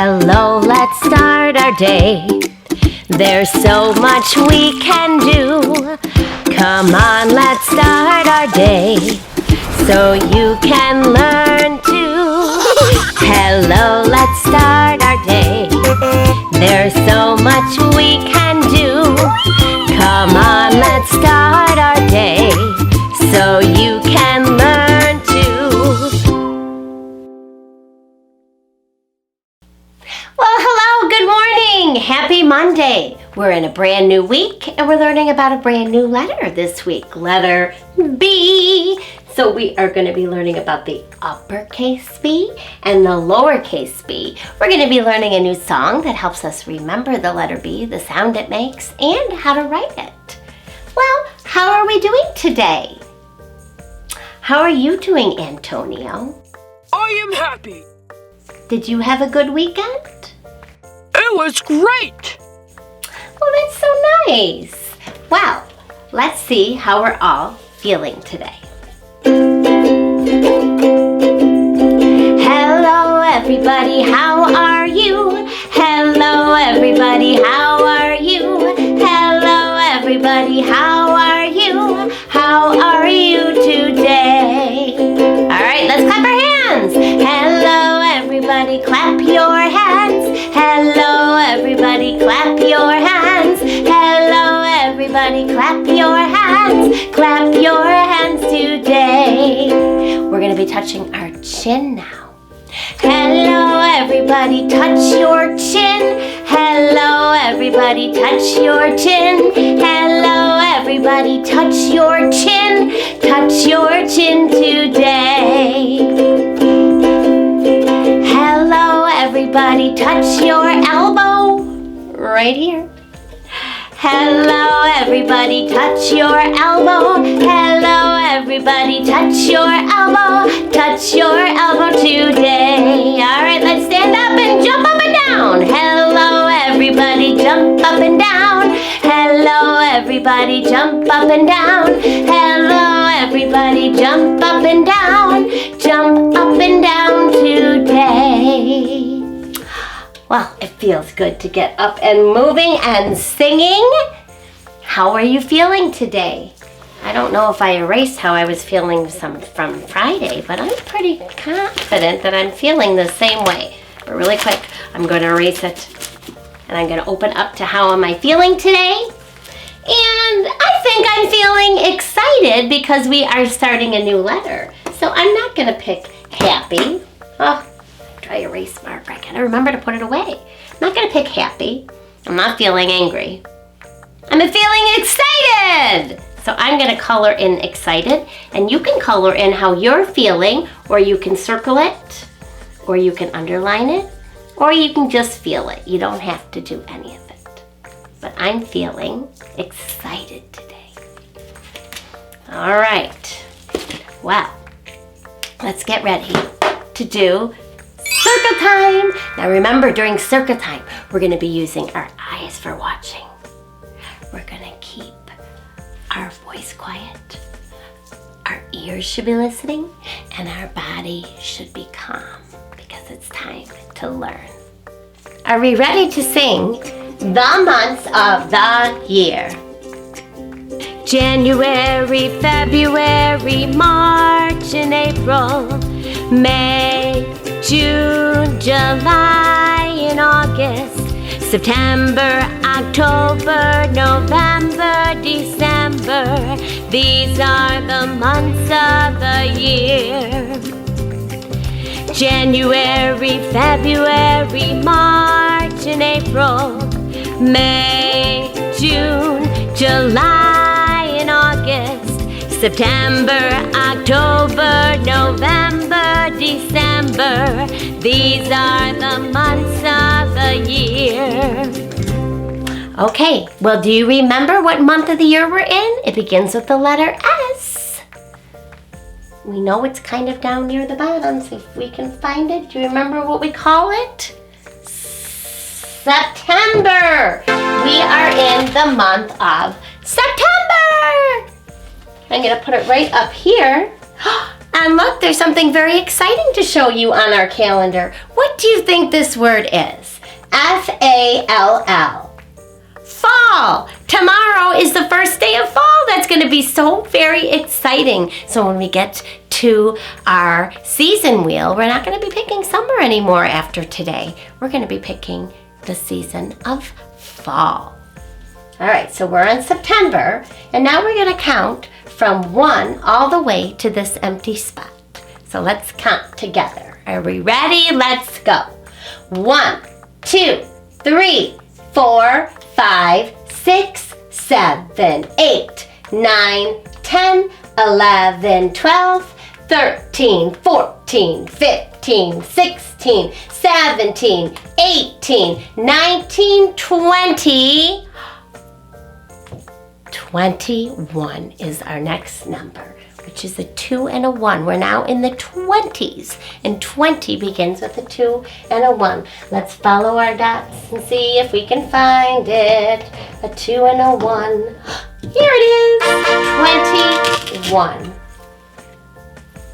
Hello, let's start our day. There's so much we can do. Come on, let's start our day so you can learn too. Hello, let's start our day. There's so much we can do. Come on, let's start our day so you can learn too. Well, hello, good morning. Happy Monday. We're in a brand new week and we're learning about a brand new letter this week, letter B. So we are going to be learning about the uppercase B and the lowercase b. We're going to be learning a new song that helps us remember the letter B, the sound it makes, and how to write it. Well, how are we doing today? How are you doing, Antonio? I am happy. Did you have a good weekend? It was great. Well, that's so nice. Well, let's see how we're all feeling today. Hello, everybody, how are you? Hello, everybody, how are you? Hello, everybody, how are you? How are you today? All right, let's clap our hands. Hello, everybody, clap your hands. Hello, everybody, clap your hands. Hello, everybody, clap your hands. Clap your hands today. We're going to be touching our chin now. Hello, everybody, touch your chin. Hello, everybody, touch your chin. Hello, everybody, touch your chin. Touch your chin today. Hello, everybody, touch your elbow. Right here. Hello, everybody, touch your elbow. Hello, everybody, touch your elbow. Touch your elbow today. All right, let's stand up and jump up and down. Hello, everybody, jump up and down. Hello, everybody, jump up and down. Hello, everybody, jump up and down. Jump up and down today. Well, it feels good to get up and moving and singing. How are you feeling today? I don't know if I erased how I was feeling from Friday, but I'm pretty confident that I'm feeling the same way. But really quick, I'm going to erase it. And I'm going to open up to how am I feeling today. And I think I'm feeling excited because we are starting a new letter. So I'm not going to pick happy. Oh, try erase marker. I gotta remember to put it away. I'm not gonna pick happy. I'm not feeling angry. I'm feeling excited. So I'm gonna color in excited, and you can color in how you're feeling, or you can circle it, or you can underline it, or you can just feel it. You don't have to do any of it. But I'm feeling excited today. All right. Well, let's get ready to do circle time. Now remember, during circle time, we're going to be using our eyes for watching. We're going to keep our voice quiet. Our ears should be listening, and our body should be calm because it's time to learn. Are we ready to sing the months of the year? January, February, March, and April, May, June, July, and August, September, October, November, December. These are the months of the year. January, February, March, and April, May, June, July, and August, September, October, November, December. These are the months of the year. Okay, well, do you remember what month of the year we're in? It begins with the letter S. We know it's kind of down near the bottom, so if we can find it. Do you remember what we call it? September. We are in the month of September. I'm going to put it right up here. And look, there's something very exciting to show you on our calendar. What do you think this word is? F-A-L-L. Fall. Tomorrow is the first day of fall. That's going to be so very exciting. So when we get to our season wheel, we're not going to be picking summer anymore after today. We're going to be picking the season of fall. All right, so we're on September, and now we're going to count from 1 all the way to this empty spot. So let's count together. Are we ready? Let's go. 1, 2, 3, 4, 5, 6, 7, 8, 9, 10, 11, 12, 13, 14, 15, 16, 17, 18, 19, 20. 21 is our next number, which is a 2 and a 1. We're now in the 20s, and 20 begins with a 2 and a 1. Let's follow our dots and see if we can find it. A 2 and a 1. Here it is, 21.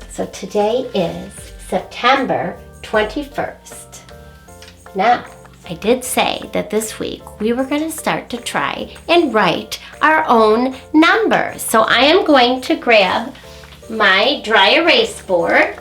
So today is September 21st. Now, I did say that this week we were going to start to try and write our own numbers. So I am going to grab my dry erase board.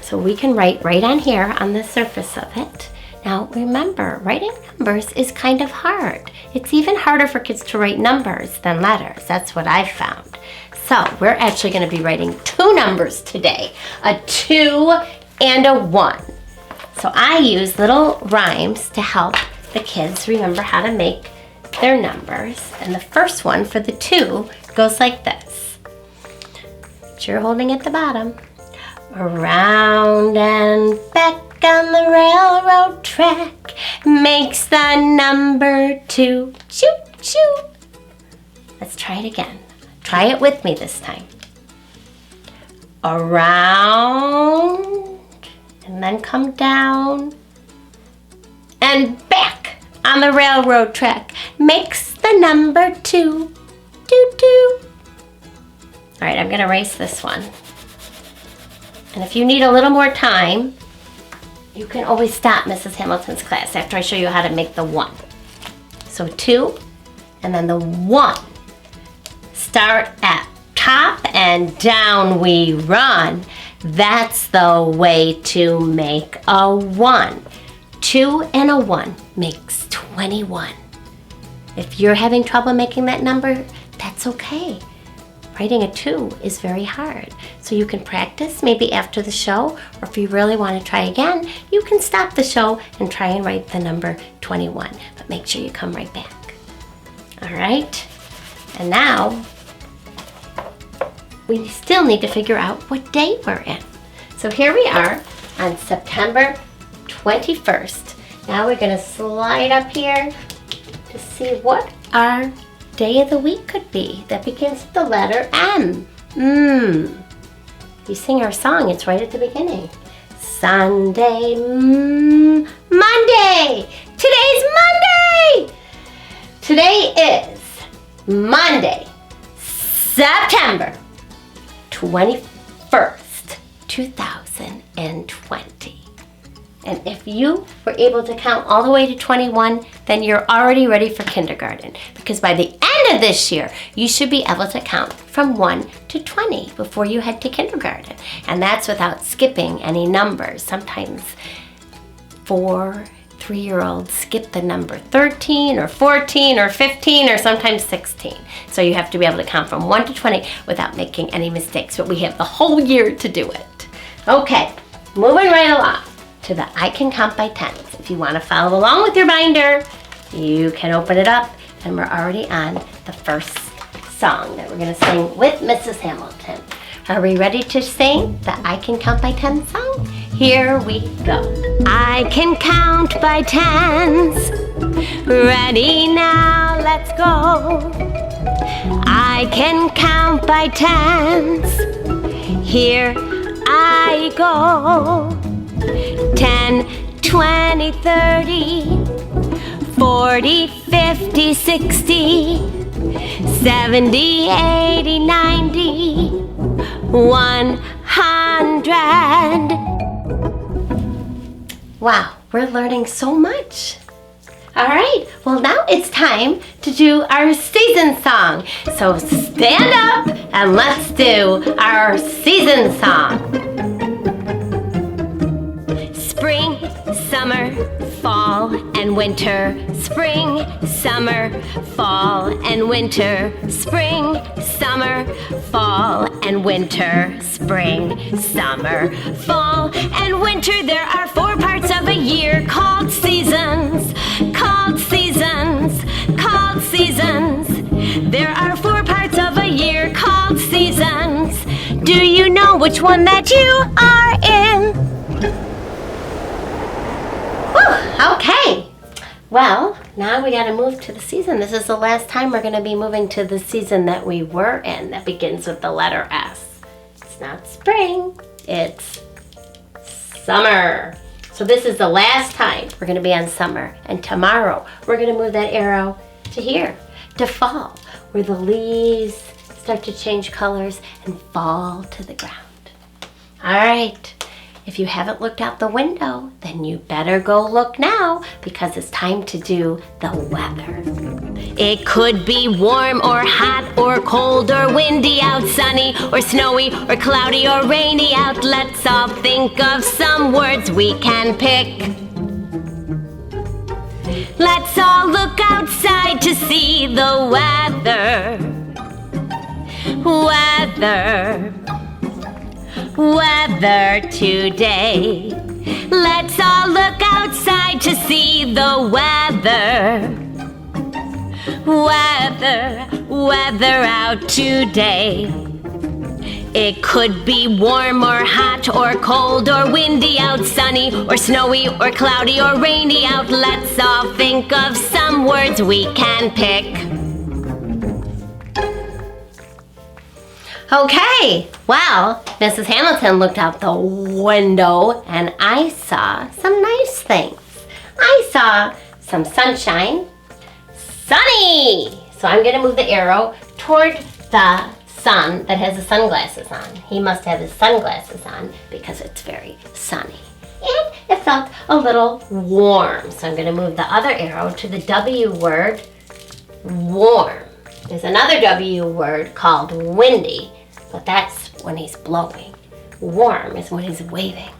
So we can write right on here on the surface of it. Now remember, writing numbers is kind of hard. It's even harder for kids to write numbers than letters. That's what I've found. So we're actually going to be writing 2 numbers today, a 2 and a 1. So I use little rhymes to help the kids remember how to make their numbers. And the first one for the 2 goes like this. Which you're holding at the bottom. Around and back on the railroad track makes the number 2. Choo, choo. Let's try it again. Try it with me this time. Around and then come down and back on the railroad track makes the number 2. Doo doo. All right, I'm gonna erase this one. And if you need a little more time, you can always stop Mrs. Hamilton's class after I show you how to make the 1. So 2 and then the 1. Start at top and down we run. That's the way to make a 1. 2 and a 1 makes 21. If you're having trouble making that number, that's okay. Writing a 2 is very hard. So you can practice maybe after the show, or if you really want to try again, you can stop the show and try and write the number 21. But make sure you come right back. All right? And now, we still need to figure out what day we're in. So here we are on September 21st. Now we're going to slide up here to see what our day of the week could be that begins with the letter M. You sing our song, it's right at the beginning. Sunday, Monday. Today's Monday. Today is Monday, September 21st, 2020. And if you were able to count all the way to 21, then you're already ready for kindergarten. Because by the end of this year, you should be able to count from 1 to 20 before you head to kindergarten. And that's without skipping any numbers. Sometimes 3-year-olds skip the number 13 or 14 or 15 or sometimes 16. So you have to be able to count from 1 to 20 without making any mistakes. But we have the whole year to do it. Okay, moving right along to the I Can Count by Tens. If you want to follow along with your binder, you can open it up, and we're already on the first song that we're going to sing with Mrs. Hamilton. Are we ready to sing the I Can Count by Tens song? Here we go. I can count by tens. Ready now, let's go. I can count by tens. Here I go. 10, 20, 30, 40, 50, 60, 70, 80, 90, 100. Wow, we're learning so much. All right, well now it's time to do our season song. So stand up and let's do our season song. Spring, summer, fall, and winter. Spring, summer, fall, and winter. Spring, summer, fall, and winter. Spring, summer, fall, and winter. There are 4 parts of a year called seasons. Called seasons. Called seasons. There are 4 parts of a year called seasons. Do you know which one that you are in? Okay, well, now we gotta move to the season. This is the last time we're gonna be moving to the season that we were in that begins with the letter S. It's not spring, it's summer. So this is the last time we're gonna be on summer. And tomorrow, we're gonna move that arrow to here, to fall, where the leaves start to change colors and fall to the ground. All right. If you haven't looked out the window, then you better go look now because it's time to do the weather. It could be warm or hot or cold or windy out, sunny or snowy or cloudy or rainy out. Let's all think of some words we can pick. Let's all look outside to see the weather. Weather. Weather today. Let's all look outside to see the weather. Weather, weather out today. It could be warm or hot or cold or windy out, sunny or snowy or cloudy or rainy out. Let's all think of some words we can pick. Okay, well, Mrs. Hamilton looked out the window and I saw some nice things. I saw some sunshine, sunny. So I'm gonna move the arrow toward the sun that has the sunglasses on. He must have his sunglasses on because it's very sunny. And it felt a little warm. So I'm gonna move the other arrow to the W word, warm. There's another W word called windy, but that's when he's blowing. Warm is when he's waving.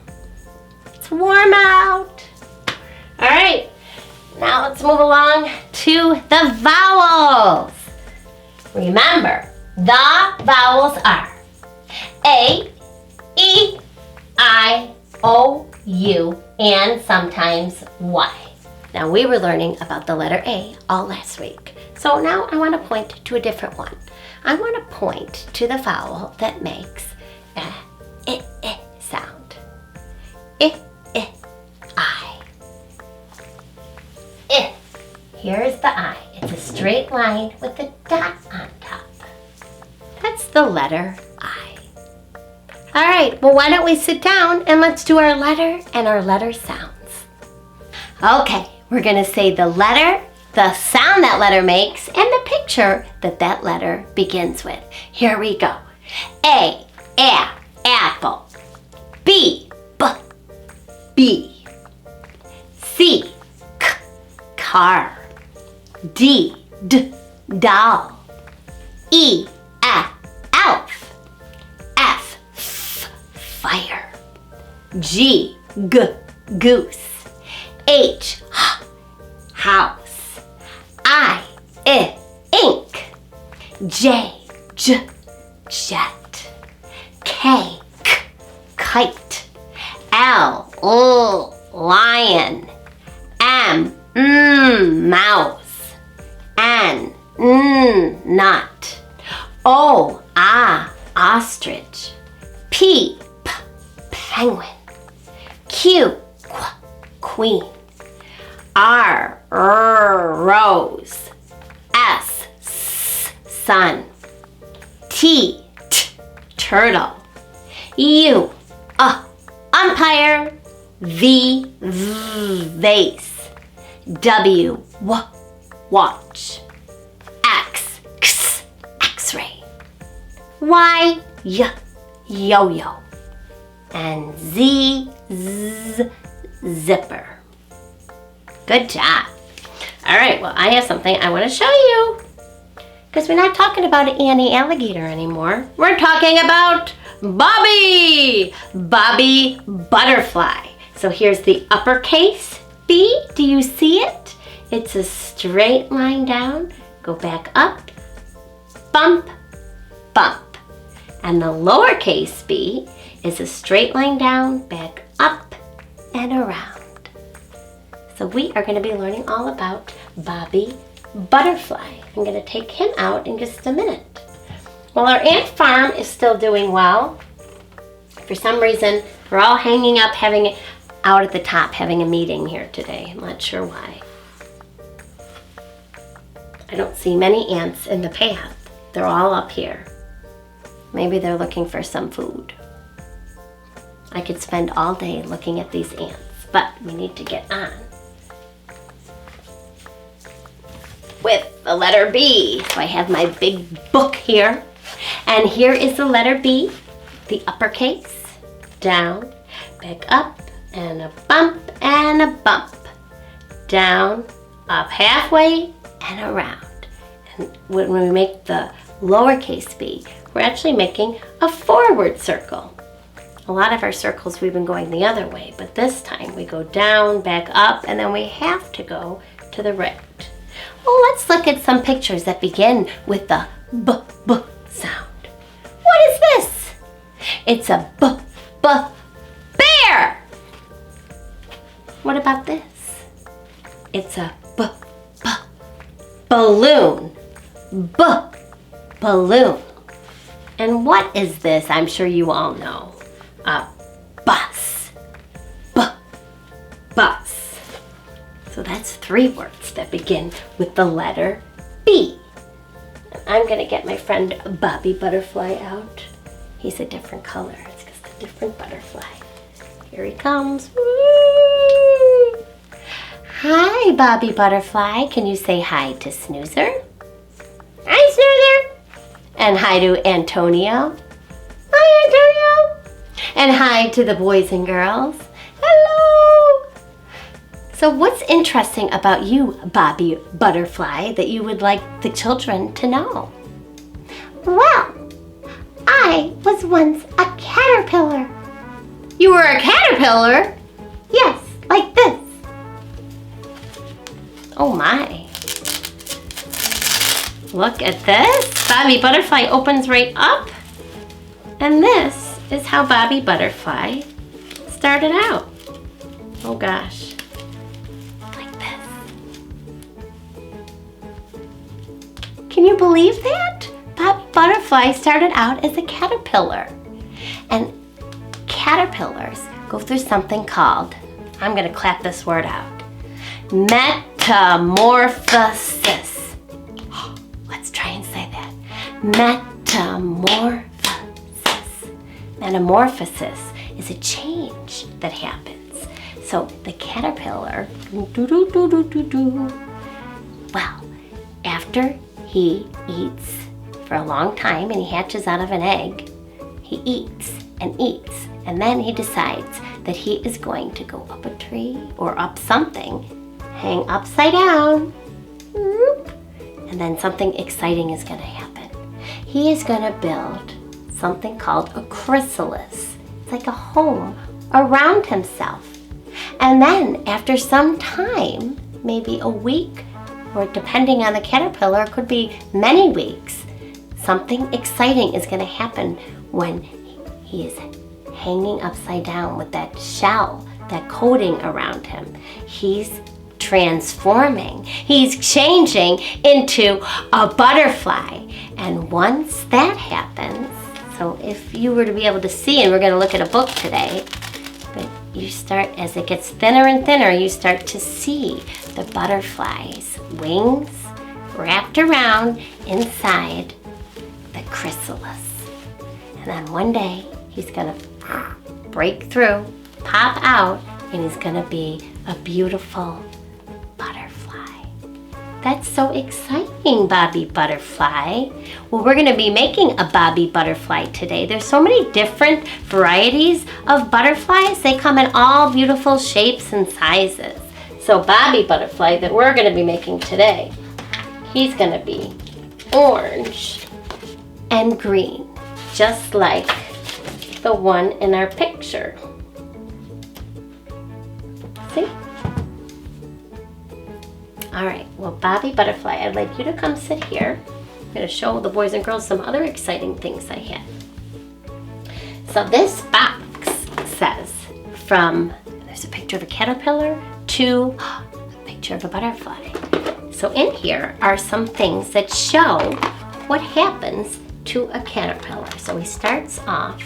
It's warm out. All right, now let's move along to the vowels. Remember, the vowels are A, E, I, O, U, and sometimes Y. Now we were learning about the letter A all last week. So now I want to point to a different one. I want to point to the vowel that makes I sound. I. I. Here's the I. It's a straight line with a dot on top. That's the letter I. All right, well, why don't we sit down and let's do our letter and our letter sounds. Okay, we're going to say the letter, the sound that letter makes, and the picture that that letter begins with. Here we go. A, apple. B, bee. C, car. D, doll. E, elf. F, fire. G, goose. H, house. I, ink. J, jet. K, kite. L, lion. M, mouse. N, nut. O, ostrich. P, penguin. Q, queen. R, rose. S, sun. T, turtle. U, umpire. V, vase. W, watch. X, Y, yo-yo. And Z, zipper. Good job. All right, well, I have something I want to show you. Because we're not talking about Annie Alligator anymore. We're talking about Bobby Butterfly. So here's the uppercase B. Do you see it? It's a straight line down. Go back up, bump, bump. And the lowercase b is a straight line down, back up, and around. So we are going to be learning all about Bobby Butterfly. I'm going to take him out in just a minute. Well, our ant farm is still doing well. For some reason, we're all hanging up, out at the top, having a meeting here today. I'm not sure why. I don't see many ants in the path. They're all up here. Maybe they're looking for some food. I could spend all day looking at these ants, but we need to get on with the letter B. So I have my big book here. And here is the letter B, the uppercase, down, back up, and a bump, and a bump. Down, up halfway, and around. And when we make the lowercase b, we're actually making a forward circle. A lot of our circles we've been going the other way, but this time we go down, back up, and then we have to go to the right. Well, let's look at some pictures that begin with the b sound. What is this? It's a bear. What about this? It's a balloon. Balloon. And what is this? I'm sure you all know. A bus. Bus. So that's 3 words that begin with the letter B. I'm going to get my friend Bobby Butterfly out. He's a different color. It's just a different butterfly. Here he comes. Woo! Hi, Bobby Butterfly. Can you say hi to Snoozer? Hi, Snoozer. And hi to Antonio. Hi, Antonio. And hi to the boys and girls. Hello. So what's interesting about you, Bobby Butterfly, that you would like the children to know? Well, I was once a caterpillar. You were a caterpillar? Yes, like this. Oh my. Look at this. Bobby Butterfly opens right up. And this is how Bobby Butterfly started out. Oh gosh. Like this. Can you believe that? Bobby Butterfly started out as a caterpillar. And caterpillars go through something called, I'm going to clap this word out, metamorphosis. Let's try and say that. Metamorphosis. Metamorphosis is a change that happens. So the caterpillar, well, after he eats for a long time and he hatches out of an egg, he eats and eats, and then he decides that he is going to go up a tree or up something, hang upside down, and then something exciting is going to happen. He is going to build something called a chrysalis. It's like a home around himself. And then after some time, maybe a week, or depending on the caterpillar, it could be many weeks, something exciting is going to happen when he is hanging upside down with that shell, that coating around him. He's transforming. He's changing into a butterfly. And once that happens, so if you were to be able to see, and we're going to look at a book today, but you start, as it gets thinner and thinner, you start to see the butterfly's wings wrapped around inside the chrysalis. And then one day, he's going to break through, pop out, and he's going to be a beautiful butterfly That's so exciting, Bobby Butterfly. Well, we're going to be making a Bobby Butterfly today. There's so many different varieties of butterflies. They come in all beautiful shapes and sizes. So Bobby Butterfly that we're going to be making today, he's going to be orange and green, just like the one in our picture. See? All right, well, Bobby Butterfly, I'd like you to come sit here. I'm going to show the boys and girls some other exciting things I had. So this box says there's a picture of a caterpillar to a picture of a butterfly. So in here are some things that show what happens to a caterpillar. So he starts off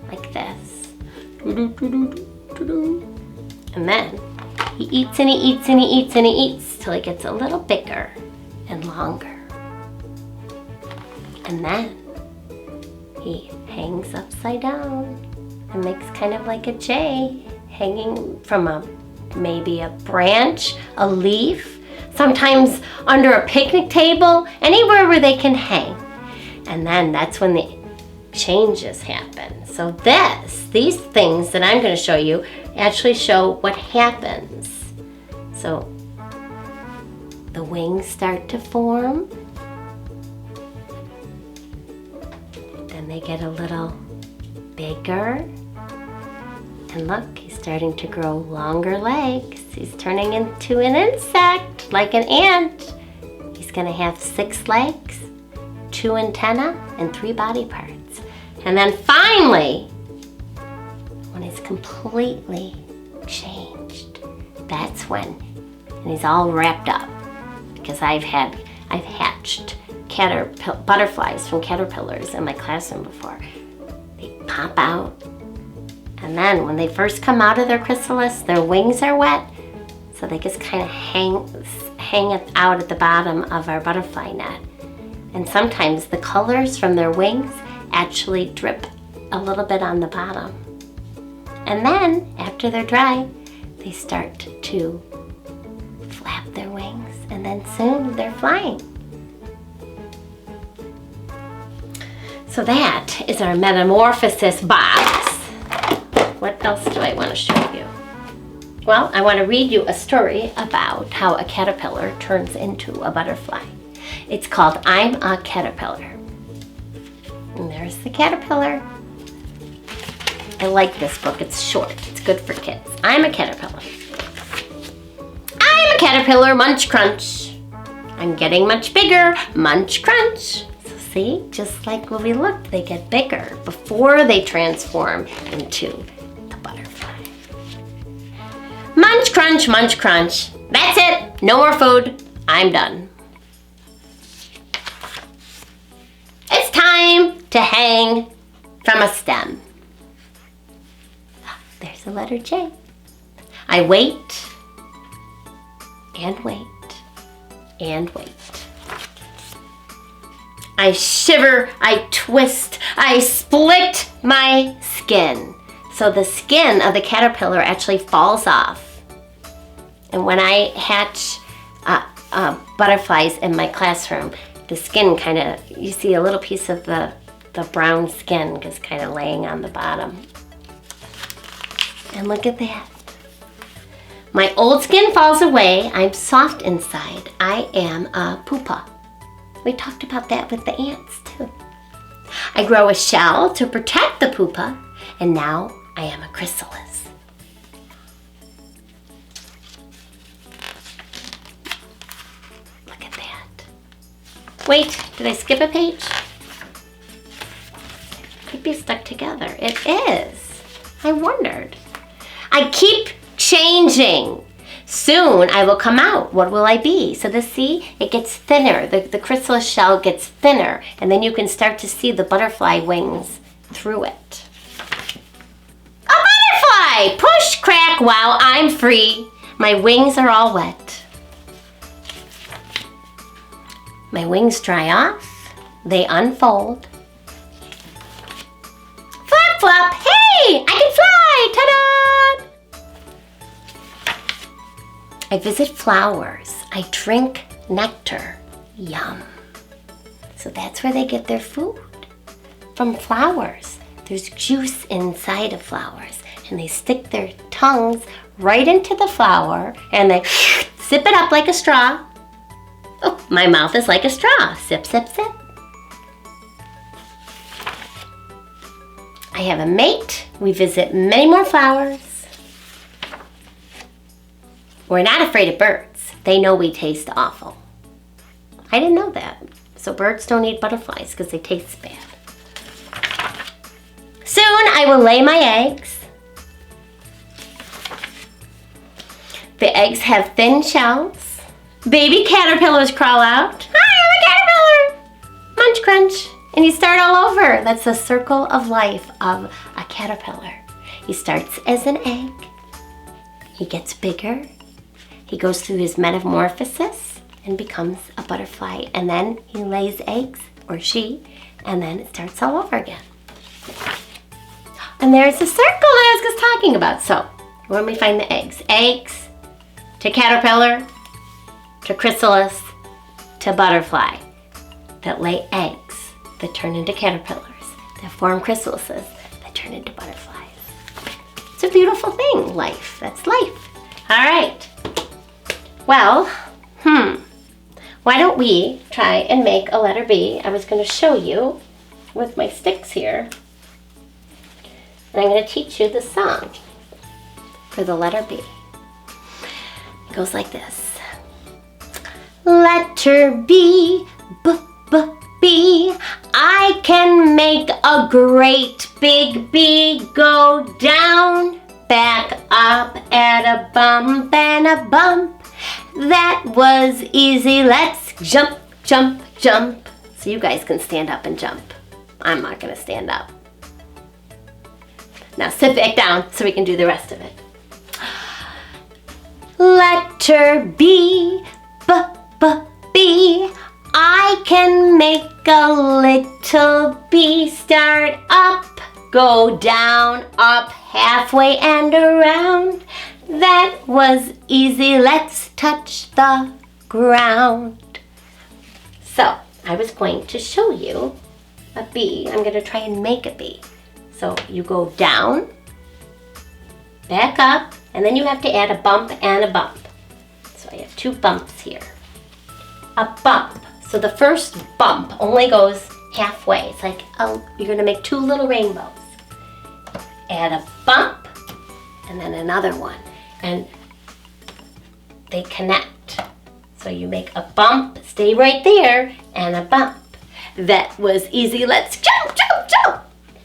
like this. And then he eats and he eats and he eats and he eats till he gets a little bigger and longer. And then he hangs upside down and makes kind of like a J, hanging from maybe a branch, a leaf, sometimes under a picnic table, anywhere where they can hang. And then that's when the changes happen. So these things that I'm going to show you actually show what happens. So the wings start to form. Then they get a little bigger. And look, he's starting to grow longer legs. He's turning into an insect, like an ant. He's going to have 6 legs, 2 antennae, and 3 body parts. And then finally, when he's completely changed, that's when, and he's all wrapped up, because I've hatched butterflies from caterpillars in my classroom before. They pop out, and then when they first come out of their chrysalis, their wings are wet, so they just kind of hang it out at the bottom of our butterfly net. And sometimes the colors from their wings actually drip a little bit on the bottom. And then, after they're dry, they start to flap their wings, and then soon they're flying. So that is our metamorphosis box. What else do I want to show you? Well, I want to read you a story about how a caterpillar turns into a butterfly. It's called I'm a Caterpillar. And there's the caterpillar. I like this book. It's short. It's good for kids. I'm a caterpillar. I'm a caterpillar, munch crunch. I'm getting much bigger, munch crunch. So see, just like when we looked, they get bigger before they transform into the butterfly. Munch crunch, munch crunch. That's it. No more food. I'm done. It's time to hang from a stem. There's the letter J. I wait and wait and wait. I shiver, I twist, I split my skin. So the skin of the caterpillar actually falls off. And when I hatch butterflies in my classroom, the skin kind of, you see a little piece of the brown skin just kind of laying on the bottom. And look at that. My old skin falls away. I'm soft inside. I am a pupa. We talked about that with the ants too. I grow a shell to protect the pupa, and now I am a chrysalis. Look at that. Wait, did I skip a page? Could be stuck together. It is. I wondered. I keep changing. Soon I will come out. What will I be? So see, it gets thinner. The chrysalis shell gets thinner, and then you can start to see the butterfly wings through it. A butterfly! Push, crack, wow, I'm free. My wings are all wet. My wings dry off. They unfold. Flap, flap, hey, I can fly, ta-da! I visit flowers. I drink nectar. Yum. So that's where they get their food. From flowers. There's juice inside of flowers. And they stick their tongues right into the flower and they sip it up like a straw. Oh, my mouth is like a straw. Sip, sip, sip. I have a mate. We visit many more flowers. We're not afraid of birds. They know we taste awful. I didn't know that. So birds don't eat butterflies because they taste bad. Soon I will lay my eggs. The eggs have thin shells. Baby caterpillars crawl out. Hi, I'm a caterpillar. Munch crunch. And you start all over. That's the circle of life of a caterpillar. He starts as an egg. He gets bigger. He goes through his metamorphosis and becomes a butterfly. And then he lays eggs, or she, and then it starts all over again. And there's the circle that I was just talking about. So, when we find the eggs? Eggs to caterpillar to chrysalis to butterfly that lay eggs that turn into caterpillars that form chrysalises that turn into butterflies. It's a beautiful thing, life. That's life. All right. Well, why don't we try and make a letter B? I was going to show you with my sticks here. And I'm going to teach you the song for the letter B. It goes like this. Letter B, B, B, B. I can make a great big B go down, back up at a bump and a bump. That was easy. Let's jump, jump, jump. So you guys can stand up and jump. I'm not going to stand up. Now sit back down so we can do the rest of it. Letter B, B, B, B. I can make a little B. Start up, go down, up, halfway and around. That was easy. Let's touch the ground. So I was going to show you a B. I'm going to try and make a B. So you go down, back up, and then you have to add a bump and a bump. So I have two bumps here. A bump. So the first bump only goes halfway. It's like you're going to make two little rainbows. Add a bump and then another one. And they connect. So you make a bump, stay right there, and a bump. That was easy. Let's jump, jump, jump.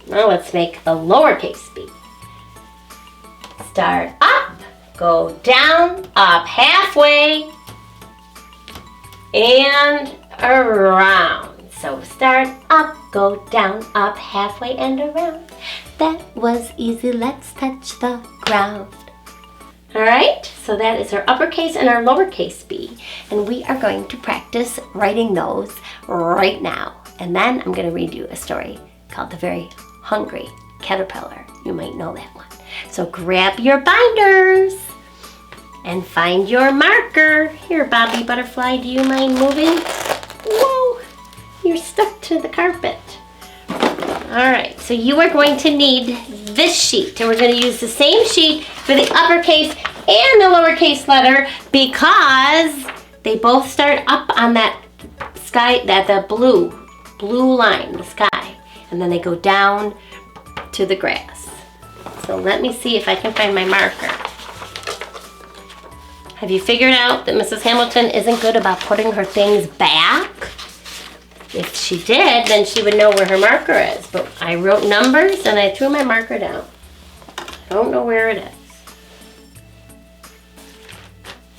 Now let's make the lowercase b. Start up, go down, up halfway, and around. So start up, go down, up halfway and around. That was easy. Let's touch the ground. All right, so that is our uppercase and our lowercase b, and we are going to practice writing those right now. And then I'm going to read you a story called The Very Hungry Caterpillar. You might know that one. So grab your binders and find your marker. Here, Bobby Butterfly, do you mind moving? Whoa, you're stuck to the carpet. All right, so you are going to need this sheet, and we're going to use the same sheet for the uppercase and the lowercase letter because they both start up on that sky, the blue line, the sky, and then they go down to the grass. So let me see if I can find my marker. Have you figured out that Mrs. Hamilton isn't good about putting her things back? If she did, then she would know where her marker is. But I wrote numbers and I threw my marker down. I don't know where it is.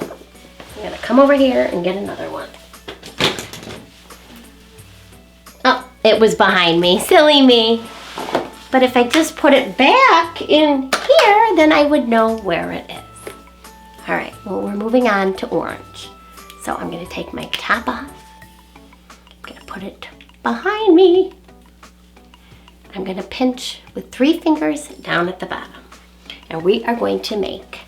I'm gonna come over here and get another one. Oh, it was behind me. Silly me. But if I just put it back in here, then I would know where it is. All right, well, we're moving on to orange. So I'm gonna take my top off. I'm gonna put it behind me. I'm gonna pinch with 3 fingers down at the bottom. And we are going to make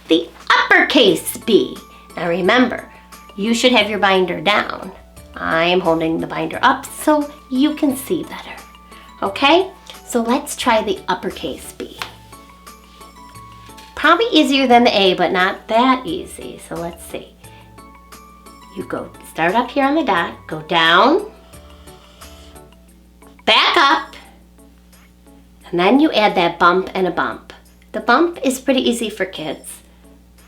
the uppercase B. Now remember, you should have your binder down. I'm holding the binder up so you can see better. Okay, so let's try the uppercase B. Probably easier than the A, but not that easy. So let's see. You start up here on the dot, go down, back up, and then you add that bump and a bump. The bump is pretty easy for kids,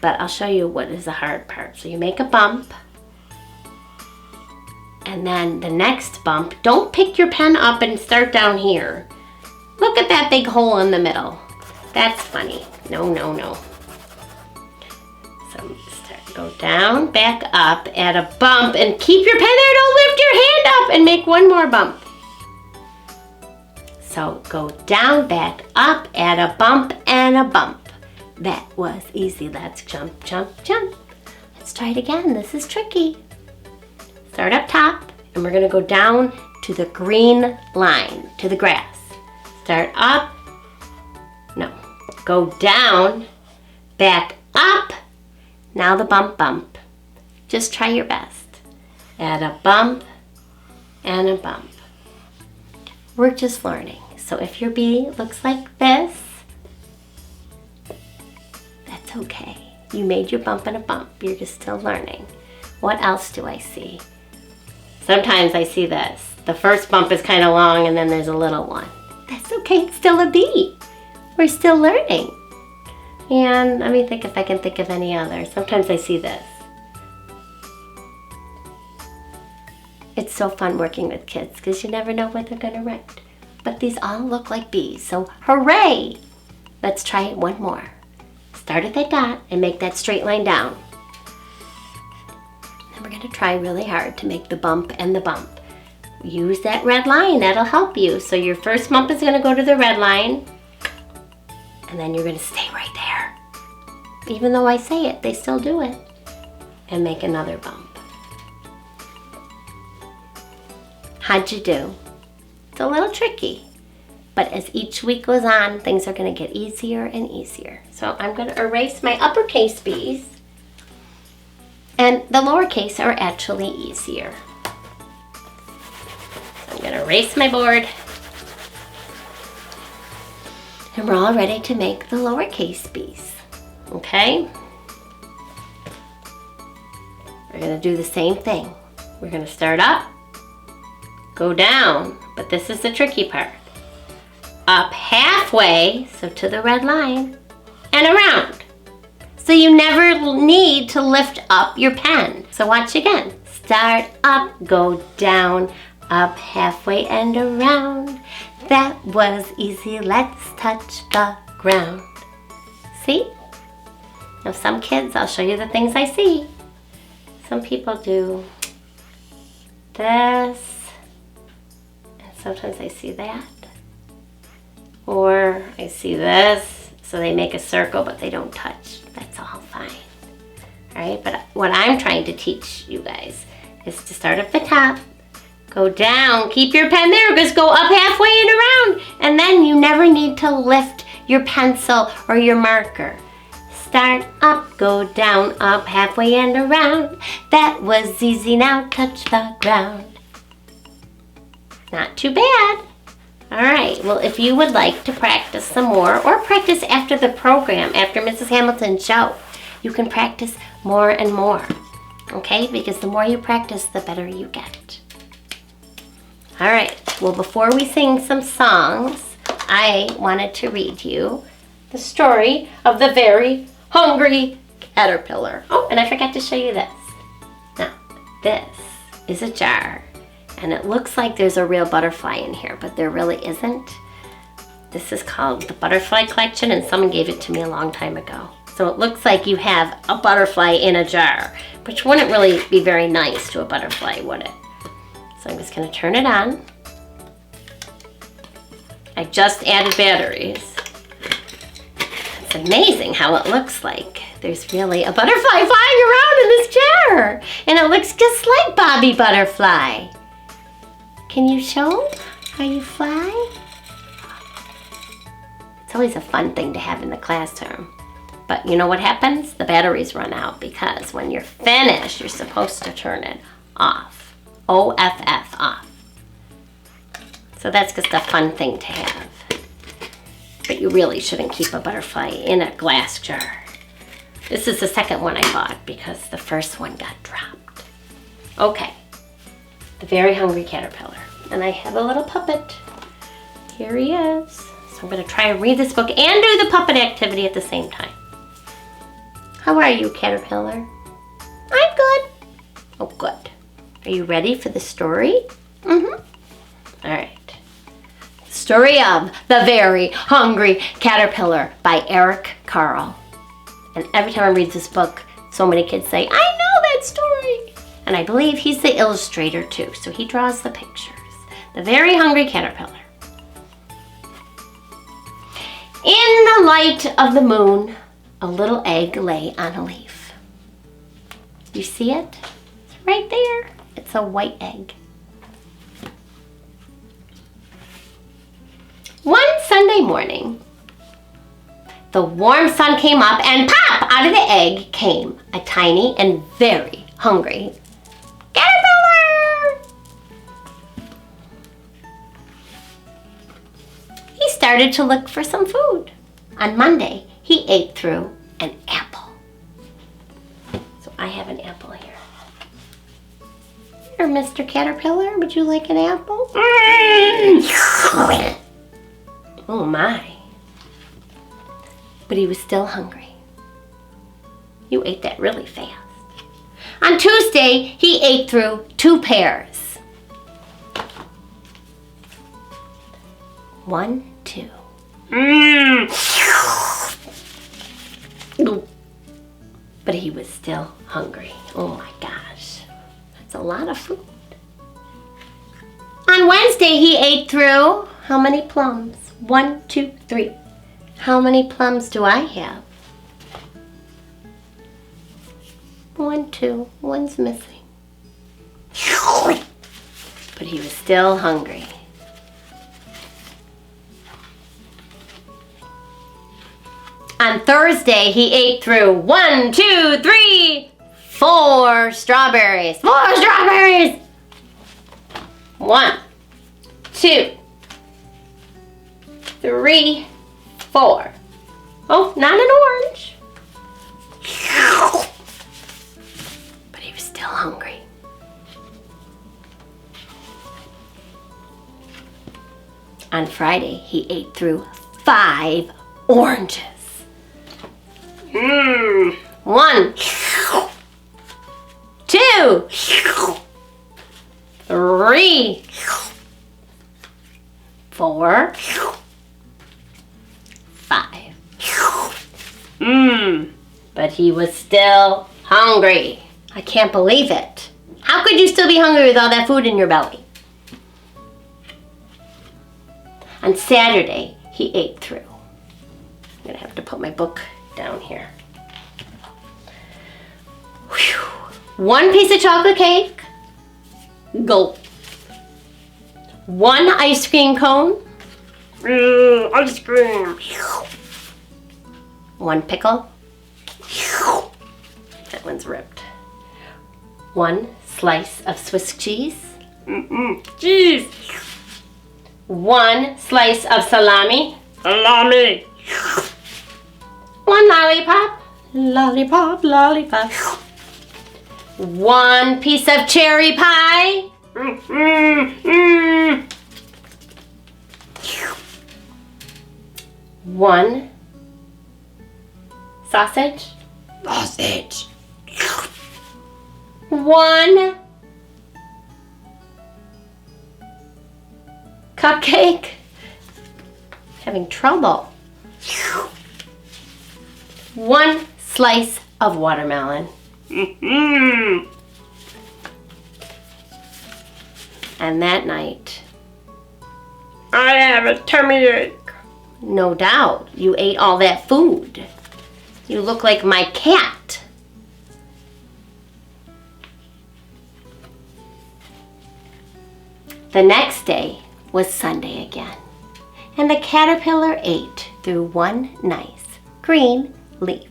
but I'll show you what is the hard part. So you make a bump, and then the next bump, don't pick your pen up and start down here. Look at that big hole in the middle. That's funny. No, no, no. So go down, back up, add a bump, and keep your pen there. Don't lift your hand up, and make one more bump. So go down, back up, add a bump and a bump. That was easy. Let's jump, jump, jump. Let's try it again. This is tricky. Start up top, and we're gonna go down to the green line, to the grass. Start up, no, go down, back up. Now the bump, bump. Just try your best. Add a bump and a bump. We're just learning. So if your B looks like this, that's okay. You made your bump and a bump. You're just still learning. What else do I see? Sometimes I see this. The first bump is kind of long and then there's a little one. That's okay, it's still a B. We're still learning. And let me think if I can think of any others. Sometimes I see this. It's so fun working with kids because you never know what they're gonna write. But these all look like B's, so hooray! Let's try it one more. Start at that dot and make that straight line down. Then we're gonna try really hard to make the bump and the bump. Use that red line, that'll help you. So your first bump is gonna go to the red line, and then you're gonna stay right there. Even though I say it, they still do it. And make another bump. How'd you do? It's a little tricky, but as each week goes on, things are gonna get easier and easier. So I'm gonna erase my uppercase B's, and the lowercase are actually easier. So I'm gonna erase my board, and we're all ready to make the lowercase B's, okay? We're gonna do the same thing. We're gonna start up, go down, but this is the tricky part. Up halfway, so to the red line, and around. So you never need to lift up your pen. So watch again. Start up, go down, up halfway and around. That was easy, let's touch the ground. See? Now some kids, I'll show you the things I see. Some people do this, and sometimes I see that. Or I see this, so they make a circle but they don't touch. That's all fine. Alright, but what I'm trying to teach you guys is to start at the top, go down, keep your pen there, just go up halfway and around, and then you never need to lift your pencil or your marker. Start up, go down, up halfway and around. That was easy, now touch the ground. Not too bad. Alright, well if you would like to practice some more or practice after the program, after Mrs. Hamilton's show, you can practice more and more. Okay, because the more you practice, the better you get. Alright, well before we sing some songs, I wanted to read you the story of the very hungry caterpillar. Oh, and I forgot to show you this. Now, this is a jar. And it looks like there's a real butterfly in here, but there really isn't. This is called the Butterfly Collection, and someone gave it to me a long time ago. So it looks like you have a butterfly in a jar, which wouldn't really be very nice to a butterfly, would it? So I'm just gonna turn it on. I just added batteries. It's amazing how it looks like there's really a butterfly flying around in this jar. And it looks just like Bobby Butterfly. Can you show how you fly? It's always a fun thing to have in the classroom. But you know what happens? The batteries run out because when you're finished, you're supposed to turn it off. OFF, off. So that's just a fun thing to have. But you really shouldn't keep a butterfly in a glass jar. This is the second one I bought because the first one got dropped. Okay, the very hungry caterpillar. And I have a little puppet. Here he is. So I'm gonna try and read this book and do the puppet activity at the same time. How are you, caterpillar? I'm good. Oh, good. Are you ready for the story? Mm-hmm. All right. Story of The Very Hungry Caterpillar by Eric Carle. And every time I read this book, so many kids say, I know that story. And I believe he's the illustrator too, so he draws the pictures. The Very Hungry Caterpillar. In the light of the moon, a little egg lay on a leaf. You see it? It's right there. It's a white egg. One Sunday morning, the warm sun came up and pop! Out of the egg came a tiny and very hungry caterpillar! He started to look for some food. On Monday, he ate through an apple. So I have an apple here. Here, Mr. Caterpillar, would you like an apple? Oh my. But he was still hungry. You ate that really fast. On Tuesday, he ate through 2 pears. 1, 2. But he was still hungry. Oh my gosh. That's a lot of food. On Wednesday, he ate through how many plums? 1, 2, 3. How many plums do I have? 1, 2. One's missing. But he was still hungry. On Thursday, he ate through 1, 2, 3, 4 strawberries. 4 strawberries! 1, 2, 3, 4. Oh, not an orange. But he was still hungry. On Friday, he ate through 5 oranges. 1, 2, 3, 4, 5. But he was still hungry. I can't believe it. How could you still be hungry with all that food in your belly? On Saturday, he ate through. I'm gonna have to put my book down here. Whew. 1 piece of chocolate cake. Gulp. 1 ice cream cone. Ice cream. 1 pickle. That one's ripped. 1 slice of Swiss cheese. Cheese. 1 slice of salami. Salami. 1 lollipop. Lollipop, lollipop. 1 piece of cherry pie. 1 sausage. Sausage. 1 cupcake. Having trouble. 1 slice of watermelon. And that night, I have a tummy ache. No doubt. You ate all that food. You look like my cat. The next day was Sunday again, and the caterpillar ate through 1 nice green leaf.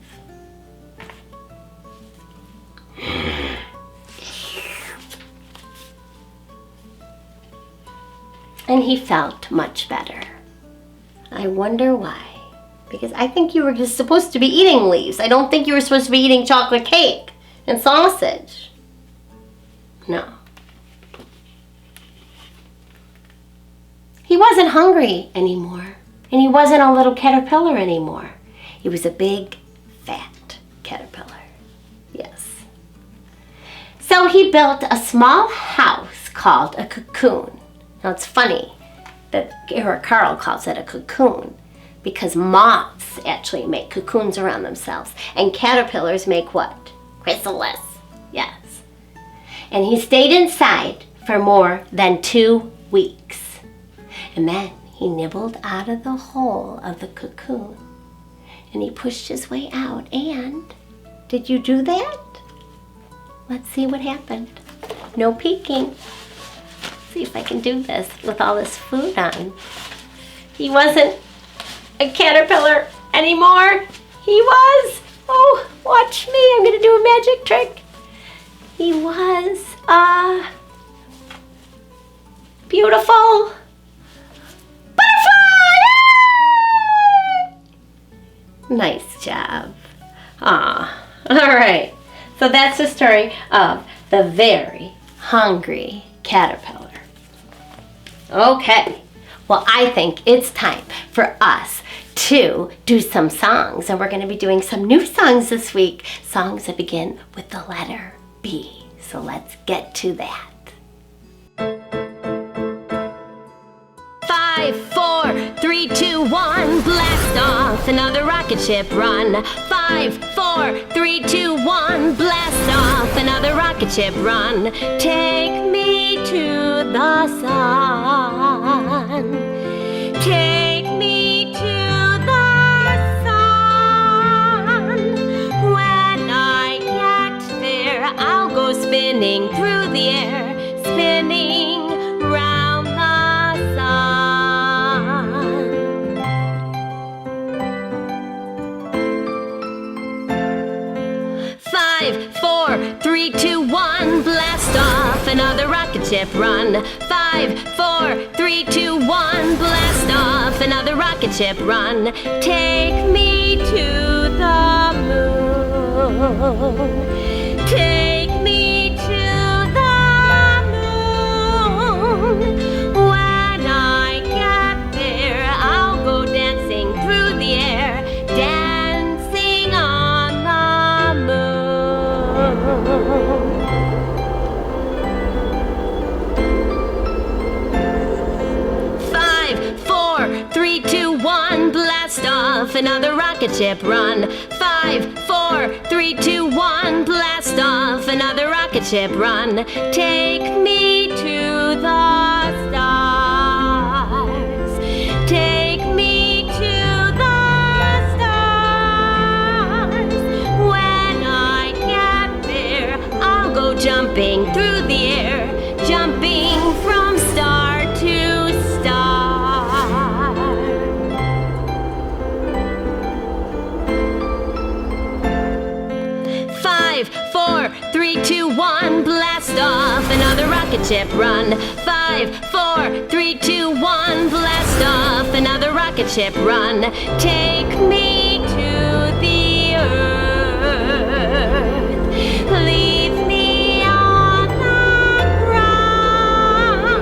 And he felt much better. I wonder why. Because I think you were just supposed to be eating leaves. I don't think you were supposed to be eating chocolate cake and sausage. No. He wasn't hungry anymore. And he wasn't a little caterpillar anymore. He was a big, fat caterpillar. Yes. So he built a small house called a cocoon. Now it's funny that Carl calls it a cocoon because moths actually make cocoons around themselves and caterpillars make what? Chrysalis. Yes. And he stayed inside for more than 2 weeks. And then he nibbled out of the hole of the cocoon and he pushed his way out. And did you do that? Let's see what happened. No peeking. See if I can do this with all this food on. He wasn't a caterpillar anymore. He was. Oh, watch me. I'm going to do a magic trick. He was a beautiful butterfly. Nice job. Ah, all right. So that's the story of the very hungry caterpillar. Okay, well, I think it's time for us to do some songs, and we're going to be doing some new songs this week, songs that begin with the letter B. So let's get to that. 5, 4, 3, 2, 1, blast off, another rocket ship run. 5, 4, 3, 2, 1, blast off, another rocket ship run. Take me to the sun. Take me to the sun. When I get there, I'll go spinning through the air, spinning round the sun. 5, 4, 3, 2, 1, blast off, another rocket ship run. 5, 4, 3, 2, 1, blast off, another rocket ship run. Take me to the moon. Take me to the moon. When I get there, I'll go dancing through the air, dancing on the moon. 5, 4, 3, 2, 1, blast off, another rocket ship run. 5, 4, 3, 2, 1, blast off, another rocket ship run. Take me to the stars. Take me to the stars. When I get there, I'll go jumping through the air, jumping from star to star. 5, 4, 3, 2, 1, blast off, another rocket ship run. 5, 4, 3, 2, 1, blast off, another rocket ship run. Take me to the earth. Leave me on the ground.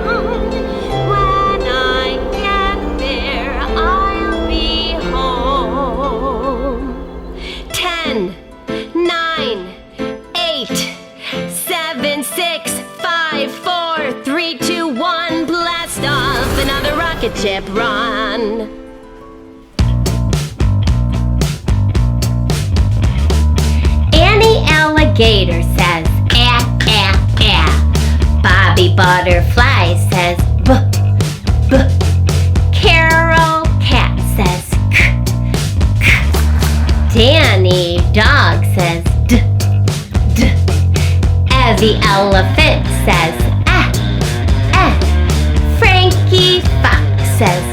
When I get there, I'll be home. 10, 9, 8, 7, 6, 5, 4, 3, 2, 1, blast off, another rocket ship run. Annie Alligator says, ah, ah, ah. Bobby Butterfly says, buh, buh. Carol Cat says, k, k. Danny Dog says, d, d. Evie Elephant says, ah, ah. Frankie Fox says,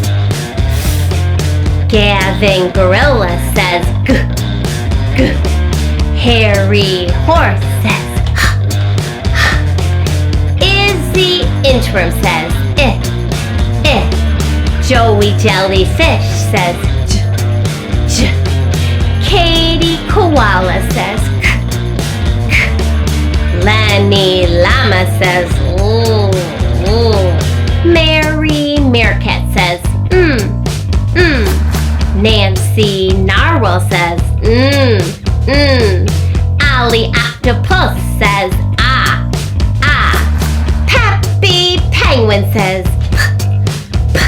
f. Gavin Gorilla says, g, g. Harry Horse says, h, h. Izzy Interim says, Joey Jellyfish says j, j. Katie Koala says k, k. Lenny Llama says ooh, ooh. Mary Meerkat says Nancy Narwhal says Ollie Octopus says ah, ah. Peppy Penguin says p, p.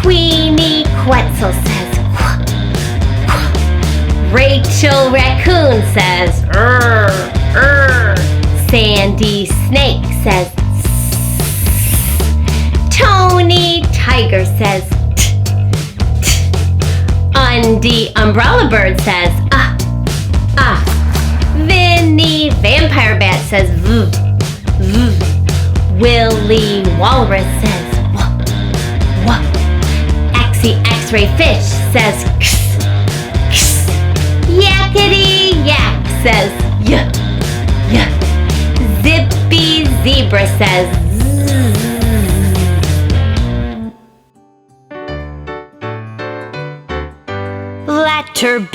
Queenie Quetzal says qu, qu. Rachel Raccoon says Sandy Snake says Tony Tiger says Undy Umbrella Bird says Vinny Vampire Bat says v, v. Willie Walrus says w, w. Axie X-Ray Fish says x, x. Yakety Yak says y, y. Zippy Zebra says zzz. Letter B,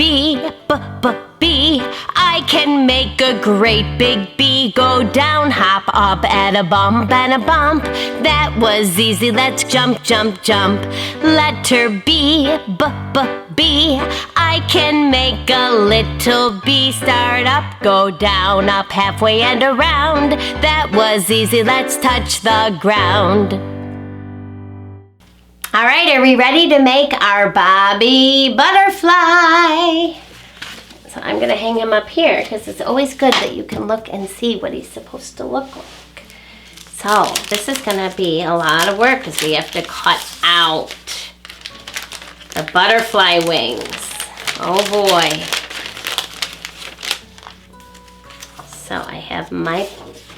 b, b, B. I can make a great big B go down, hop up at a bump and a bump. That was easy, let's jump, jump, jump. Letter B, b, b, B. I can make a little B start up, go down, up halfway and around. That was easy, let's touch the ground. All right, are we ready to make our Bobby Butterfly? So I'm going to hang him up here because it's always good that you can look and see what he's supposed to look like. So this is going to be a lot of work because we have to cut out the butterfly wings. Oh boy. So I have my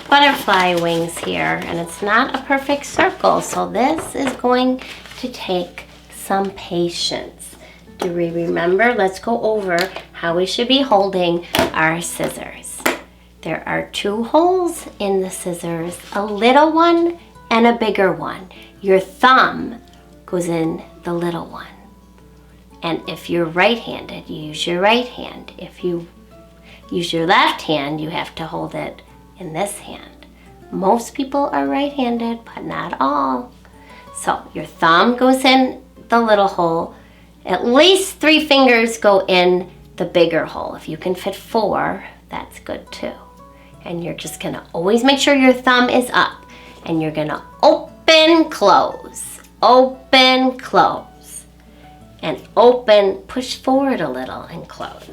butterfly wings here and it's not a perfect circle. So this is going to take some patience. Do we remember? Let's go over how we should be holding our scissors. There are 2 holes in the scissors, a little one and a bigger one. Your thumb goes in the little one. And if you're right-handed, you use your right hand. If you use your left hand, you have to hold it in this hand. Most people are right-handed, but not all. So your thumb goes in the little hole. At least 3 fingers go in the bigger hole. If you can fit 4, that's good too. And you're just gonna always make sure your thumb is up. And you're gonna open, close, open, close. And open, push forward a little and close.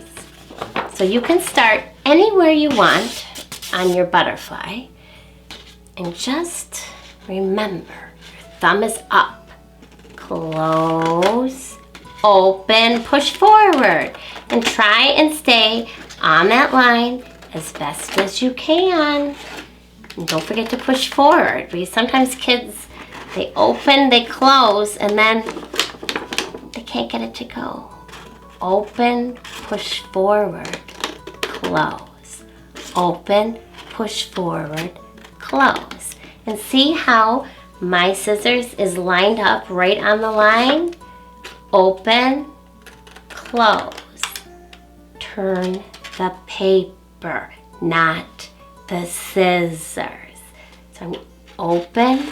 So you can start anywhere you want on your butterfly. And just remember, thumb is up, close, open, push forward, and try and stay on that line as best as you can. And don't forget to push forward because sometimes kids, they open, they close, and then they can't get it to go. Open, push forward, close. Open, push forward, close. And see how my scissors is lined up right on the line. Open, close. Turn the paper, not the scissors. So I'm open,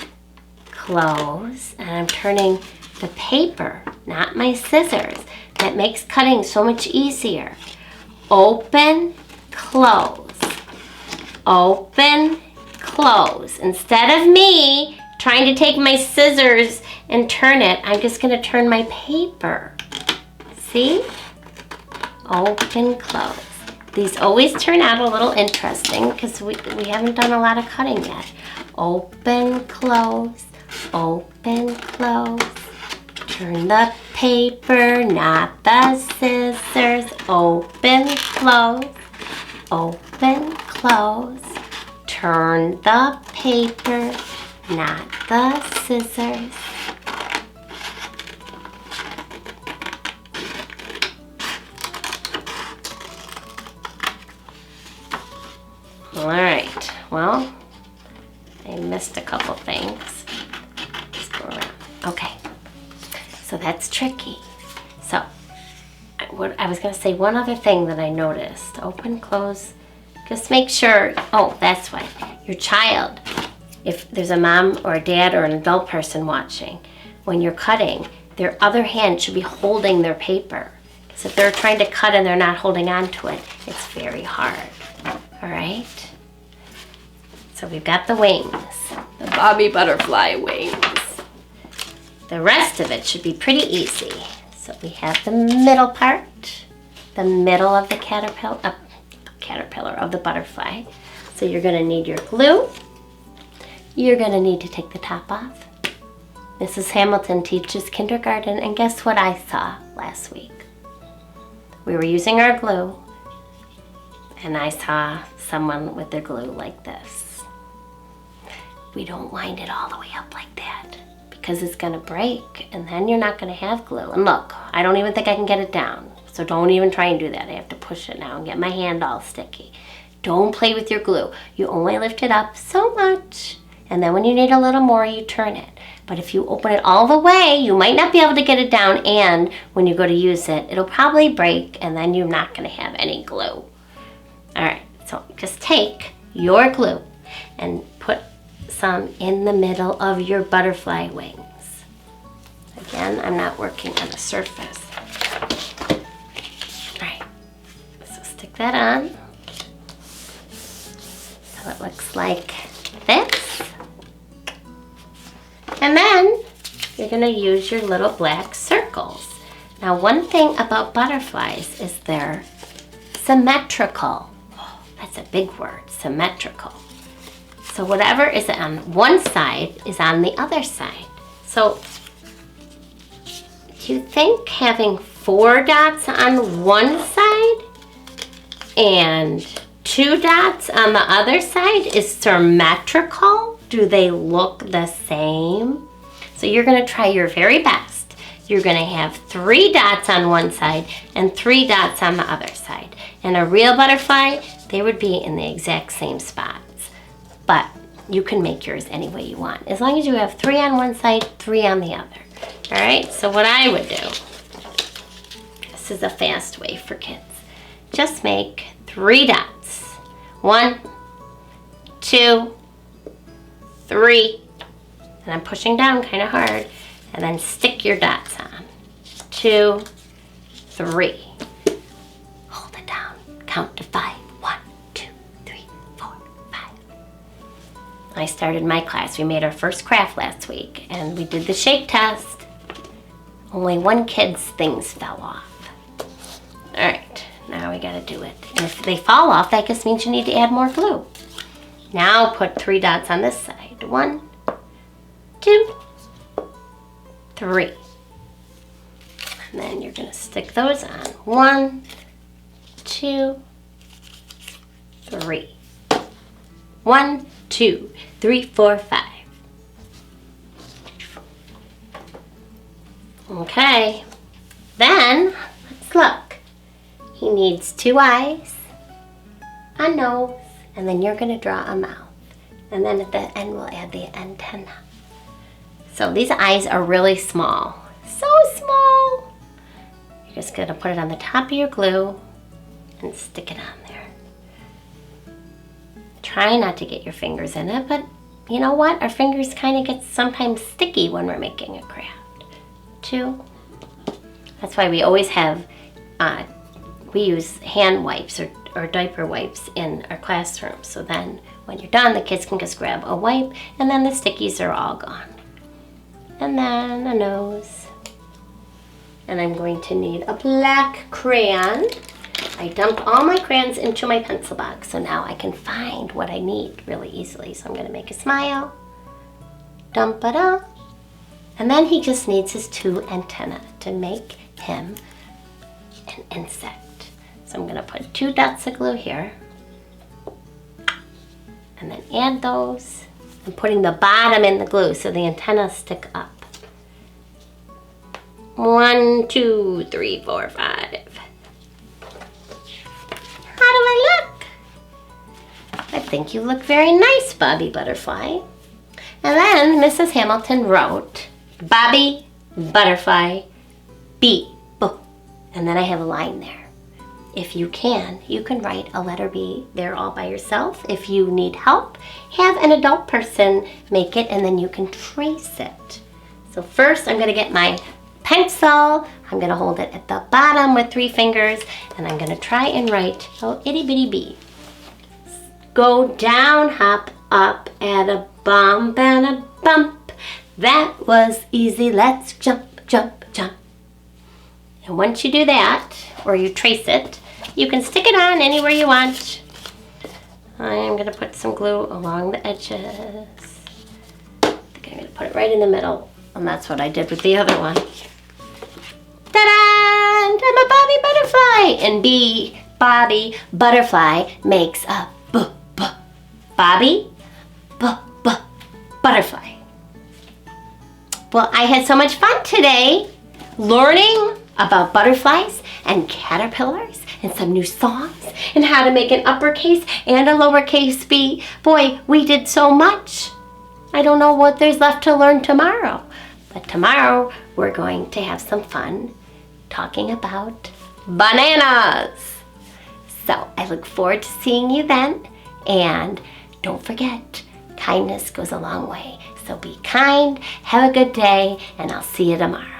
close, and I'm turning the paper, not my scissors. That makes cutting so much easier. Open, close. Open, close. Instead of me trying to take my scissors and turn it, I'm just going to turn my paper. See? Open, close. These always turn out a little interesting because we haven't done a lot of cutting yet. Open, close, open, close. Turn the paper, not the scissors. Open, close, open, close. Turn the paper, not the scissors. All right, well, I missed a couple things. Let's go around. Okay, that's tricky. So, what I was going to say, one other thing that I noticed. Open, close. Just make sure, oh, that's why. Your child, if there's a mom or a dad or an adult person watching, when you're cutting, their other hand should be holding their paper. Because if they're trying to cut and they're not holding on to it, it's very hard. All right? So we've got the wings, the Bobby butterfly wings. The rest of it should be pretty easy. So we have the middle part, the middle of the caterpillar of the butterfly. So you're going to need your glue. You're going to need to take the top off. Mrs. Hamilton teaches kindergarten, and guess what I saw last week? We were using our glue, and I saw someone with their glue like this. We don't wind it all the way up like that because it's going to break, and then you're not going to have glue. And look, I don't even think I can get it down, so don't even try and do that. I have to push it now and get my hand all sticky. Don't play with your glue. You only lift it up so much, and then when you need a little more, you turn it. But if you open it all the way, you might not be able to get it down, and when you go to use it, it'll probably break, and then you're not going to have any glue. All right, so just take your glue and put some in the middle of your butterfly wings. Again, I'm not working on the surface. All right, so stick that on. So it looks like this. And then you're going to use your little black circles. Now, one thing about butterflies is they're symmetrical. Oh, that's a big word, symmetrical. So whatever is on one side is on the other side. So do you think having 4 dots on one side and 2 dots on the other side is symmetrical? Do they look the same? So you're going to try your very best. You're going to have 3 dots on one side and 3 dots on the other side. In a real butterfly, they would be in the exact same spots. But you can make yours any way you want, as long as you have 3 on one side, 3 on the other. All right, so what I would do, this is a fast way for kids, just make 3 dots. 1, 2, 3, and I'm pushing down kind of hard, and then stick your dots on. 2, 3. Hold it down, count to 5. I started my class. We made our first craft last week, and we did the shake test. Only one kid's things fell off. All right, now we gotta do it. And if they fall off, that just means you need to add more glue. Now put 3 dots on this side. 1, 2, 3. And then you're gonna stick those on. 1, 2, 3. 1, 2, 3, 4, 5. Okay, then let's look. He needs 2 eyes, a nose, and then you're going to draw a mouth. And then at the end, we'll add the antenna. So these eyes are really small, so small. You're just going to put it on the top of your glue and stick it on there. Try not to get your fingers in it, but you know what? Our fingers kind of get sometimes sticky when we're making a craft. 2. That's why we always have, we use hand wipes or diaper wipes in our classroom. So then when you're done, the kids can just grab a wipe, and then the stickies are all gone. And then a nose. And I'm going to need a black crayon. I dumped all my crayons into my pencil box, so now I can find what I need really easily. So I'm going to make a smile. Dum-ba-da. And then he just needs his 2 antennae to make him an insect. So I'm going to put 2 dots of glue here. And then add those. I'm putting the bottom in the glue so the antennas stick up. 1, 2, 3, 4, 5. How do I look? I think you look very nice, Bobby Butterfly. And then Mrs. Hamilton wrote, Bobby Butterfly B, B. And then I have a line there. If you can write a letter B there all by yourself. If you need help, have an adult person make it and then you can trace it. So first I'm gonna get my pencil. I'm gonna hold it at the bottom with 3 fingers and I'm gonna try and write a itty bitty B. Go down, hop up, add a bump and a bump. That was easy, let's jump, jump, jump. And once you do that, or you trace it, you can stick it on anywhere you want. I'm gonna put some glue along the edges. I think I'm gonna put it right in the middle, and that's what I did with the other one. Ta-da! I'm a Bobby Butterfly! And B, Bobby Butterfly makes a B. Bobby B, Butterfly. Well, I had so much fun today learning about butterflies and caterpillars and some new songs and how to make an uppercase and a lowercase b. Boy, we did so much. I don't know what there's left to learn tomorrow, but tomorrow we're going to have some fun talking about bananas. So I look forward to seeing you then, and don't forget, kindness goes a long way. So be kind, have a good day, and I'll see you tomorrow.